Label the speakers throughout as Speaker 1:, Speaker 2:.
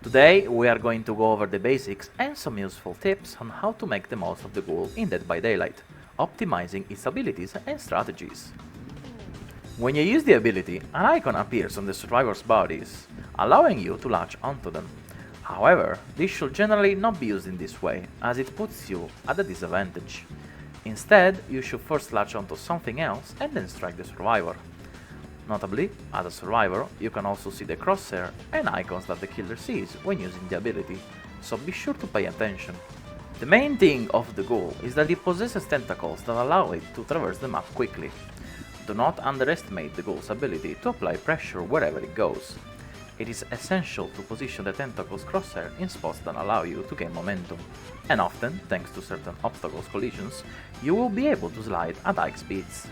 Speaker 1: Today we are going to go over the basics and some useful tips on how to make the most of the Ghoul in Dead by Daylight, optimizing its abilities and strategies. When you use the ability, an icon appears on the survivors' bodies, allowing you to latch onto them. However, this should generally not be used in this way, as it puts you at a disadvantage. Instead, you should first latch onto something else and then strike the survivor. Notably, as a survivor, you can also see the crosshair and icons that the killer sees when using the ability, so be sure to pay attention. The main thing of the Ghoul is that it possesses tentacles that allow it to traverse the map quickly. Do not underestimate the Ghoul's ability to apply pressure wherever it goes. It is essential to position the tentacle's crosshair in spots that allow you to gain momentum, and often, thanks to certain obstacles collisions, you will be able to slide at high speeds.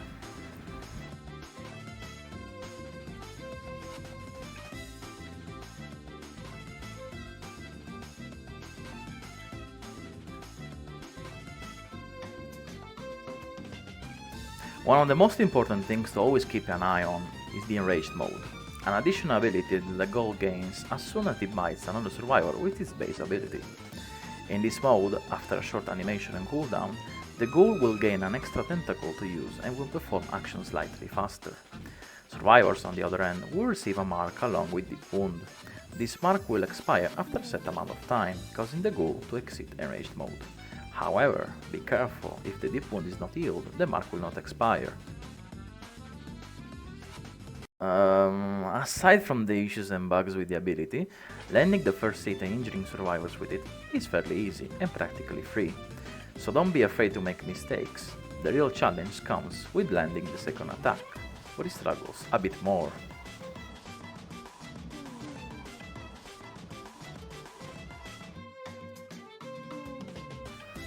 Speaker 1: One of the most important things to always keep an eye on is the enraged mode, an additional ability that the Ghoul gains as soon as it bites another survivor with its base ability. In this mode, after a short animation and cooldown, the Ghoul will gain an extra tentacle to use and will perform actions slightly faster. Survivors, on the other hand, will receive a mark along with the wound. This mark will expire after a set amount of time, causing the Ghoul to exit enraged mode. However, be careful, if the deep wound is not healed, the mark will not expire. Aside from the issues and bugs with the ability, landing the first hit and injuring survivors with it is fairly easy and practically free, so don't be afraid to make mistakes. The real challenge comes with landing the second attack, where it struggles a bit more.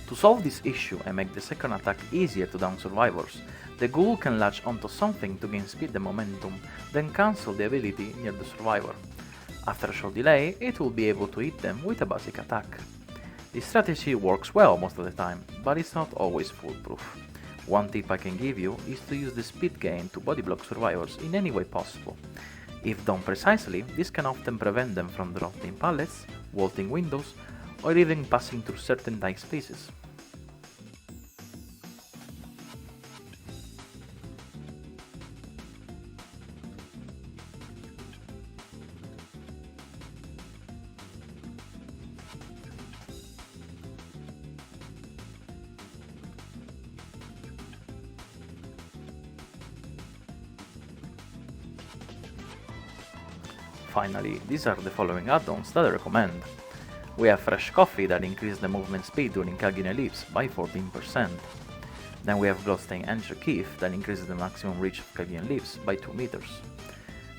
Speaker 1: To solve this issue and make the second attack easier to down survivors, the Ghoul can latch onto something to gain speed and momentum, then cancel the ability near the survivor. After a short delay, it will be able to hit them with a basic attack. This strategy works well most of the time, but it's not always foolproof. One tip I can give you is to use the speed gain to body block survivors in any way possible. If done precisely, this can often prevent them from dropping pallets, vaulting windows, or even passing through certain tight spaces. Finally, these are the following add-ons that I recommend. We have Fresh Coffee that increases the movement speed during Kagin Ellipse by 14%. Then we have Glowstain Enter Keef that increases the maximum reach of Kagin Ellipse by 2 meters.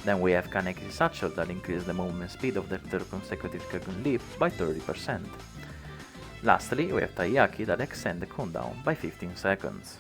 Speaker 1: Then we have Kaneki Satchel that increases the movement speed of the third consecutive Kagin Leap by 30%. Lastly, we have Taiyaki that extends the cooldown by 15 seconds.